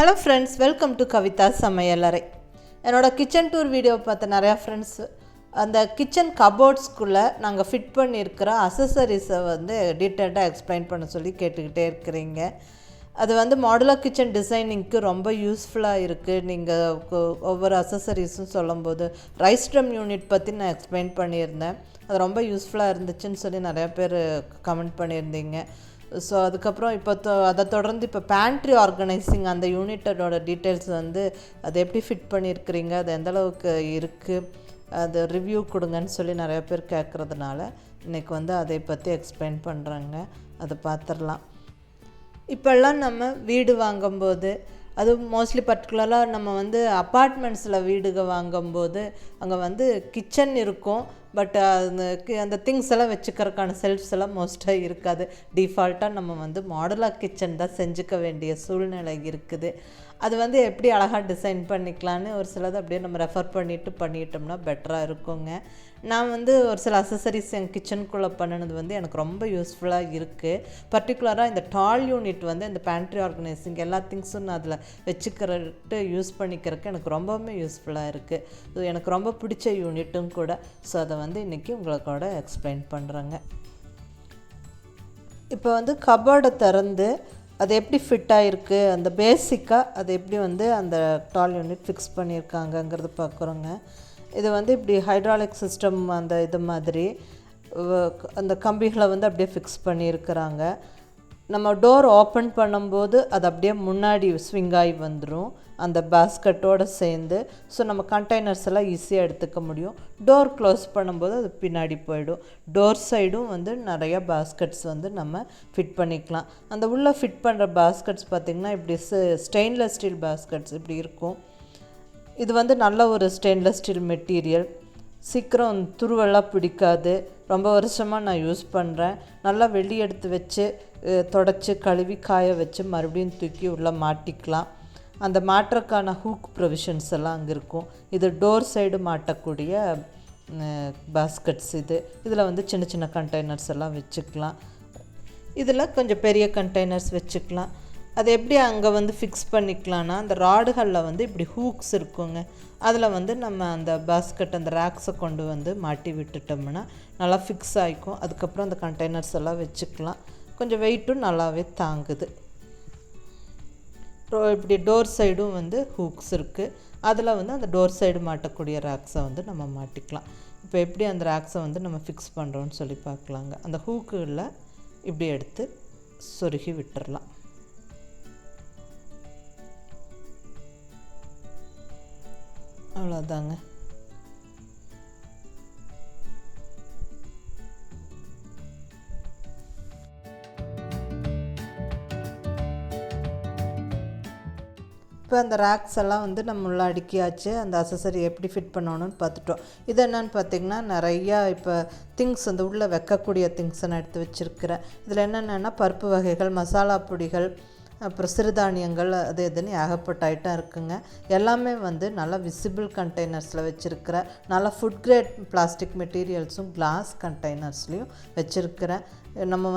Hello friends, welcome to Kavithasamayalarai. என்னோட kitchen tour video பார்த்த நிறையா ஃப்ரெண்ட்ஸ் அந்த கிச்சன் கபோர்ட்ஸ்குள்ளே நாங்கள் ஃபிட் பண்ணியிருக்கிற அசசரிஸை டீட்டெயில்டாக எக்ஸ்பிளைன் பண்ண சொல்லி கேட்டுக்கிட்டே இருக்கிறீங்க. அது மாடுலர் கிச்சன் டிசைனிங்க்கு ரொம்ப யூஸ்ஃபுல்லாக இருக்குது. நீங்கள் ஒவ்வொரு அசசரிஸும் சொல்லும்போது ரைஸ் ட்ரம் யூனிட் பற்றி நான் எக்ஸ்பிளைன் பண்ணியிருந்தேன். அது ரொம்ப யூஸ்ஃபுல்லாக இருந்துச்சுன்னு சொல்லி நிறையா பேர் கமெண்ட் பண்ணியிருந்தீங்க. ஸோ அதுக்கப்புறம் இப்போ அதை தொடர்ந்து இப்போ பேண்ட்ரி ஆர்கனைசிங் அந்த யூனிட்டோட டீட்டெயில்ஸ் அதை எப்படி ஃபிட் பண்ணியிருக்கிறீங்க, அது எந்தளவுக்கு இருக்குது, அது ரிவ்யூ கொடுங்கன்னு சொல்லி நிறைய பேர் கேட்குறதுனால இன்றைக்கி அதை பற்றி எக்ஸ்பிளைன் பண்ணுறாங்க. அதை பார்த்துடலாம். இப்போல்லாம் நம்ம வீடு வாங்கும்போது, அதுவும் மோஸ்ட்லி பர்டிகுலராக நம்ம அப்பார்ட்மெண்ட்ஸில் வீடுக வாங்கும்போது அங்கே கிச்சன் இருக்கும். பட் அந்த திங்ஸ் எல்லாம் வச்சுக்கிறதுக்கான செல்ஃப்ஸ் எல்லாம் மோஸ்ட்டாக இருக்காது. டிஃபால்ட்டாக நம்ம மாடுலர் கிச்சன் தான் செஞ்சுக்க வேண்டிய சூழ்நிலை இருக்குது. அது எப்படி அழகாக டிசைன் பண்ணிக்கலான்னு ஒரு சிலது அப்படியே நம்ம ரெஃபர் பண்ணிட்டோம்னா பெட்டராக இருக்குங்க. நான் ஒரு சில அசசரிஸ் என் கிச்சனுக்குள்ளே பண்ணினது எனக்கு ரொம்ப யூஸ்ஃபுல்லாக இருக்குது. பர்டிகுலராக இந்த டால் யூனிட் இந்த பேண்ட்ரி ஆர்கனைசிங் எல்லா திங்ஸும் நான் அதில் வச்சுக்கிறட்டு யூஸ் பண்ணிக்கிறதுக்கு எனக்கு ரொம்பவுமே யூஸ்ஃபுல்லாக இருக்குது. ஸோ எனக்கு ரொம்ப பிடிச்ச யூனிட்டும் கூட. ஸோ அதை இன்றைக்கி உங்களுக்கோட எக்ஸ்பிளைன் பண்ணுறேங்க. இப்போ கபோர்டை திறந்து அது எப்படி ஃபிட் ஆகிருக்கு, அந்த பேசிக்காக அது எப்படி அந்த டால் யூனிட் ஃபிக்ஸ் பண்ணியிருக்காங்கங்கிறது பார்க்குறோங்க. இது இப்படி ஹைட்ராலிக் சிஸ்டம் அந்த இது மாதிரி அந்த கம்பிகளை அப்படியே ஃபிக்ஸ் பண்ணியிருக்கிறாங்க. நம்ம டோர் ஓப்பன் பண்ணும்போது அது அப்படியே முன்னாடி ஸ்விங் ஆகி வந்துடும் அந்த பாஸ்கட்டோடு சேர்ந்து. ஸோ நம்ம கண்டெய்னர்ஸ் எல்லாம் ஈஸியாக எடுத்துக்க முடியும். டோர் க்ளோஸ் பண்ணும்போது அது பின்னாடி போயிடும். டோர் சைடும் நிறையா பாஸ்கட்ஸ் நம்ம ஃபிட் பண்ணிக்கலாம். அந்த உள்ளே ஃபிட் பண்ணுற பாஸ்கட்ஸ் பார்த்திங்கன்னா இப்படி ஸ்டெயின்லெஸ் ஸ்டீல் பாஸ்கட்ஸ் இப்படி இருக்கும். இது நல்ல ஒரு ஸ்டெயின்லெஸ் ஸ்டீல் மெட்டீரியல். சீக்கிரம் துருவெல்லாம் பிடிக்காது. ரொம்ப வருஷமாக நான் யூஸ் பண்ணுறேன். நல்லா வெளியே எடுத்து வச்சு தொடச்சி கழுவி காய வச்சு மறுபடியும் தூக்கி உள்ளே மாட்டிக்கலாம். அந்த மாட்டுறக்கான ஹூக் ப்ரொவிஷன்ஸ் எல்லாம் அங்கே இருக்கும். இது டோர் சைடு மாட்டக்கூடிய பாஸ்கட்ஸ். இதில் சின்ன சின்ன கண்டெய்னர்ஸ் எல்லாம் வச்சுக்கலாம். இதில் கொஞ்சம் பெரிய கண்டெய்னர்ஸ் வச்சுக்கலாம். அது எப்படி அங்கே ஃபிக்ஸ் பண்ணிக்கலான்னா, அந்த ராடுகளில் இப்படி ஹூக்ஸ் இருக்குங்க. அதில் நம்ம அந்த பாஸ்கட் அந்த ரேக்ஸை கொண்டு மாட்டி விட்டுட்டோம்னா நல்லா ஃபிக்ஸ் ஆகிக்கும். அதுக்கப்புறம் அந்த கண்டெய்னர்ஸ் எல்லாம் வச்சுக்கலாம். கொஞ்சம் வெயிட்டும் நல்லாவே தாங்குது. இப்படி டோர் சைடும் ஹூக்ஸ் இருக்குது. அதில் அந்த டோர் சைடு மாட்டக்கூடிய ரேக்ஸை நம்ம மாட்டிக்கலாம். இப்போ எப்படி அந்த ரேக்ஸை நம்ம ஃபிக்ஸ் பண்ணுறோன்னு சொல்லி பார்க்கலாங்க. அந்த ஹூக்குகளில் இப்படி எடுத்து சொருகி விட்டுறலாம். அவ்வளோதாங்க. இப்போ அந்த ரேக்ஸ் எல்லாம் நம்ம உள்ள அடுக்கியாச்சு. அந்த அசசரி எப்படி ஃபிட் பண்ணணும்னு பார்த்துட்டோம். இது என்னன்னு பார்த்திங்கன்னா, நிறையா இப்போ திங்ஸ் உள்ளே வைக்கக்கூடிய திங்ஸை நான் எடுத்து வச்சுருக்கிறேன். இதில் என்னென்னா பருப்பு வகைகள், மசாலா பொடிகள், அப்புறம் சிறுதானியங்கள், அது எதுன்னு ஏகப்பட்ட ஐட்டம் இருக்குங்க. எல்லாமே நல்லா விசிபிள் கண்டெய்னர்ஸில் வச்சுருக்கிறேன். நல்லா ஃபுட் கிரேட் பிளாஸ்டிக் மெட்டீரியல்ஸும் கிளாஸ் கண்டெய்னர்ஸ்லேயும் வச்சுருக்கிறேன். நம்ம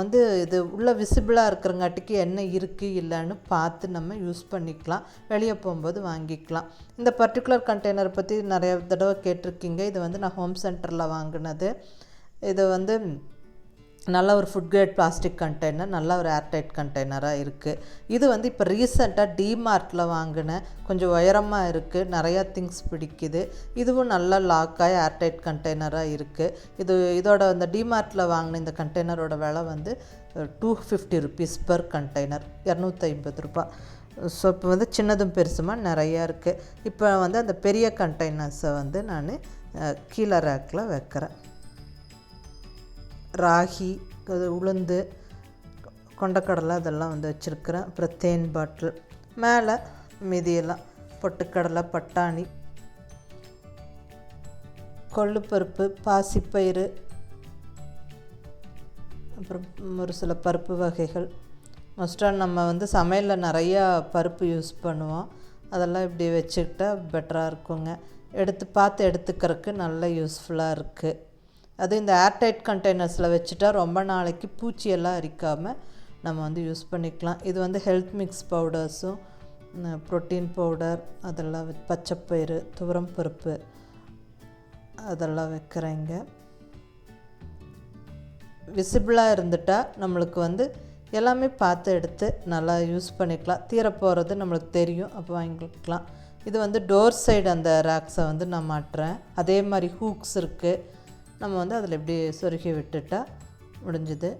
இது உள்ள விசிபிளாக இருக்கிறங்காட்டிக்கு என்ன இருக்குது இல்லைன்னு பார்த்து நம்ம யூஸ் பண்ணிக்கலாம். வெளியே போகும்போது வாங்கிக்கலாம். இந்த பர்டிகுலர் கண்டெய்னரை பற்றி நிறைய தடவை கேட்டிருக்கீங்க. இது நான் ஹோம் சென்டரில் வாங்கினது. இது நல்ல ஒரு ஃபுட் கிரேட் பிளாஸ்டிக் கண்டெய்னர், நல்ல ஒரு ஏர்டைட் கண்டெய்னராக இருக்குது. இது இப்போ ரீசெண்டாக டிமார்ட்டில் வாங்கினேன். கொஞ்சம் உயரமாக இருக்குது, நிறையா திங்ஸ் பிடிக்குது. இதுவும் நல்ல லாக்காக ஏர்டைட் கண்டெய்னராக இருக்குது. இதோட அந்த டிமார்ட்டில் வாங்கின இந்த கண்டெய்னரோட விலை $250 பெர் கண்டெய்னர், $250. ஸோ இப்போ சின்னதும் பெருசுமாக நிறையா இருக்குது. இப்போ அந்த பெரிய கண்டெய்னர்ஸை நான் கீழே ரேக்கில் வைக்கிறேன். ராகி, உளுந்து, கொண்டக்கடலை அதெல்லாம் வச்சுருக்கிறேன். அப்புறம் தேன் பாட்டில், மேலே மீதியெல்லாம் பொட்டுக்கடலை, பட்டாணி, கொள்ளுப்பருப்பு, பாசிப்பயிறு, அப்புறம் ஒரு சில பருப்பு வகைகள். மோஸ்ட்டாக நம்ம சமையலில் நிறையா பருப்பு யூஸ் பண்ணுவோம். அதெல்லாம் இப்படி வச்சுக்கிட்டா பெட்டராக இருக்குங்க. பார்த்து எடுத்துக்கிறதுக்கு நல்ல யூஸ்ஃபுல்லாக இருக்குது. அது இந்த ஏர்டைட் கண்டெய்னர்ஸில் வச்சுட்டா ரொம்ப நாளைக்கு பூச்சியெல்லாம் அரிக்காமல் நம்ம யூஸ் பண்ணிக்கலாம். இது ஹெல்த் மிக்ஸ் பவுடர்ஸும் ப்ரோட்டீன் பவுடர் அதெல்லாம் பச்சைப்பயிறு துவரம் பருப்பு அதெல்லாம் வைக்கிறேங்க. விசிபிளாக இருந்துட்டால் நம்மளுக்கு வந்து எல்லாமே பார்த்து எடுத்து நல்லா யூஸ் பண்ணிக்கலாம். தீரப்போகிறது நம்மளுக்கு தெரியும், அப்போ வாங்கிக்கலாம். இது வந்து டோர் சைடு அந்த ரேக்ஸை வந்து நான் மாட்டுறேன். அதே மாதிரி ஹூக்ஸ் இருக்குது, நம்ம வந்து அதில் இப்படி சொருகி விட்டுட்டா முடிஞ்சுது.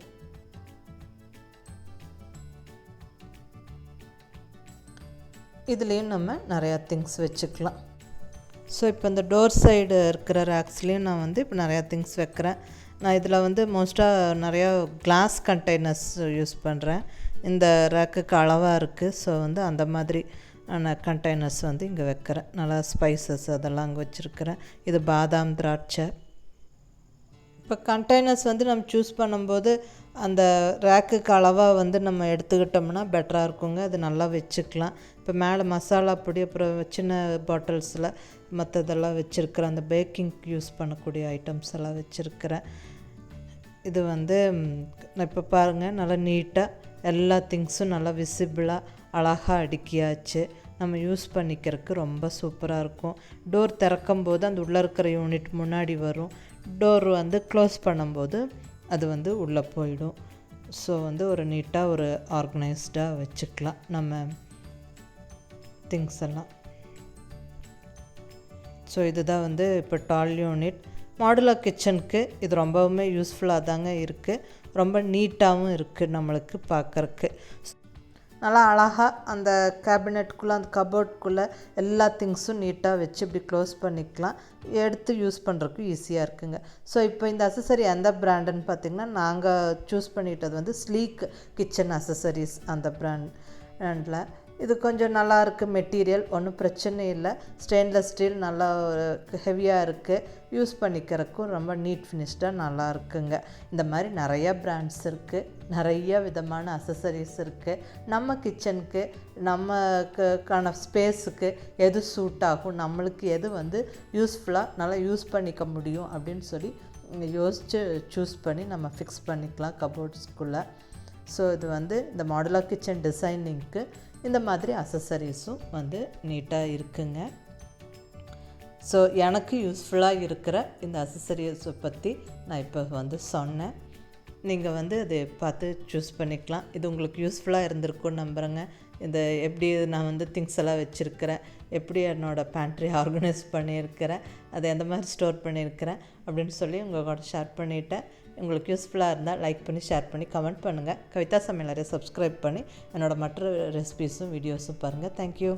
இதுலேயும் நம்ம நிறையா திங்ஸ் வச்சுக்கலாம். ஸோ இப்போ இந்த டோர் சைடு இருக்கிற ரேக்ஸ்லேயும் நான் வந்து இப்போ நிறையா திங்ஸ் வைக்கிறேன். நான் இதில் வந்து மோஸ்ட்டாக நிறையா கிளாஸ் கண்டெய்னர்ஸ் யூஸ் பண்ணுறேன். இந்த ரேக்குக்கு அளவாக இருக்குது. ஸோ வந்து அந்த மாதிரி நான் கண்டெய்னர்ஸ் வந்து இங்கே வைக்கிறேன். நல்லா ஸ்பைசஸ் அதெல்லாம் அங்கே வச்சுருக்கிறேன். இது பாதாம் திராட்சை. இப்போ கண்டெய்னர்ஸ் வந்து நம்ம சூஸ் பண்ணும்போது அந்த ரேக்குக்கு அளவாக வந்து நம்ம எடுத்துக்கிட்டோம்னா பெட்டராக இருக்குங்க. அது நல்லா வச்சுக்கலாம். இப்போ மேலே மசாலா பொடி அப்புறம் சின்ன பாட்டில்ஸில் மற்றதெல்லாம் வச்சுருக்கிறேன். அந்த பேக்கிங்க்கு யூஸ் பண்ணக்கூடிய ஐட்டம்ஸ் எல்லாம் வச்சுருக்கிறேன். இது வந்து நான் இப்போ பாருங்கள் நல்லா நீட்டாக எல்லா திங்ஸும் நல்லா விசிபிளாக அழகாக அடுக்கியாச்சு. நம்ம யூஸ் பண்ணிக்கிறதுக்கு ரொம்ப சூப்பராக இருக்கும். டோர் திறக்கும்போது அந்த உள்ளே இருக்கிற யூனிட் முன்னாடி வரும். டோர் வந்து க்ளோஸ் பண்ணும்போது அது வந்து உள்ளே போயிடும். ஸோ வந்து ஒரு நீட்டாக ஒரு ஆர்கனைஸ்டாக வச்சுக்கலாம் நம்ம திங்ஸ் எல்லாம். ஸோ இதுதான் வந்து இப்போ டால் யூனிட். மாடுலர் கிச்சனுக்கு இது ரொம்பவுமே யூஸ்ஃபுல்லாக தாங்க இருக்குது. ரொம்ப நீட்டாகவும் இருக்குது நம்மளுக்கு பார்க்குறக்கு. நல்லா அழகாக அந்த கேபினெட்டுக்குள்ளே அந்த கபோர்டுக்குள்ளே எல்லா திங்ஸும் நீட்டாக வச்சு இப்படி க்ளோஸ் பண்ணிக்கலாம். எடுத்து யூஸ் பண்ணுறதுக்கு ஈஸியாக இருக்குங்க. ஸோ இப்போ இந்த அசசரி எந்த பிராண்டுன்னு பார்த்திங்கன்னா நாங்கள் சூஸ் பண்ணிட்டது வந்து ஸ்லீக் கிச்சன் அசசரிஸ் அந்த பிராண்டில். இது கொஞ்சம் நல்லா இருக்குது. மெட்டீரியல் ஒன்றும் பிரச்சனை இல்லை. ஸ்டெயின்லெஸ் ஸ்டீல் நல்லா ஹெவியாக இருக்குது. யூஸ் பண்ணிக்கிறதுக்கும் ரொம்ப நீட் ஃபினிஷ்டாக நல்லா இருக்குங்க. இந்த மாதிரி நிறையா பிராண்ட்ஸ் இருக்குது. நிறைய விதமான அசசரிஸ் இருக்குது. நம்ம கிச்சனுக்கு நமக்கான ஸ்பேஸுக்கு எது சூட் ஆகும், நம்மளுக்கு எது வந்து யூஸ்ஃபுல்லாக நல்லா யூஸ் பண்ணிக்க முடியும் அப்படின்னு சொல்லி யோசித்து சூஸ் பண்ணி நம்ம ஃபிக்ஸ் பண்ணிக்கலாம் கபோர்ட்ஸ்குள்ளே. ஸோ இது வந்து இந்த மாடுலர் கிச்சன் டிசைனிங்க்கு இந்த மாதிரி அசசரிஸும் வந்து நீட்டாக இருக்குங்க. ஸோ எனக்கு யூஸ்ஃபுல்லாக இருக்கிற இந்த அசசரிஸை பற்றி நான் இப்போ வந்து சொன்னேன். நீங்கள் வந்து அதை பார்த்து சூஸ் பண்ணிக்கலாம். இது உங்களுக்கு யூஸ்ஃபுல்லாக இருந்திருக்கும்னு நம்புகிறேங்க. இந்த எப்படி நான் வந்து திங்ஸ் எல்லாம் வச்சுருக்கிறேன், எப்படி என்னோடய பேண்ட்ரி ஆர்கனைஸ் பண்ணியிருக்கிறேன், அதை எந்த மாதிரி ஸ்டோர் பண்ணியிருக்கிறேன் அப்படின்னு சொல்லி உங்கள் கூட ஷேர் பண்ணிவிட்டேன். உங்களுக்கு யூஸ்ஃபுல்லாக இருந்தால் லைக் பண்ணி ஷேர் பண்ணி கமெண்ட் பண்ணுங்கள். கவிதா சமையலறை சப்ஸ்கிரைப் பண்ணி என்னோடய மற்ற ரெசிபீஸும் வீடியோஸும் பாருங்கள். தேங்க்யூ.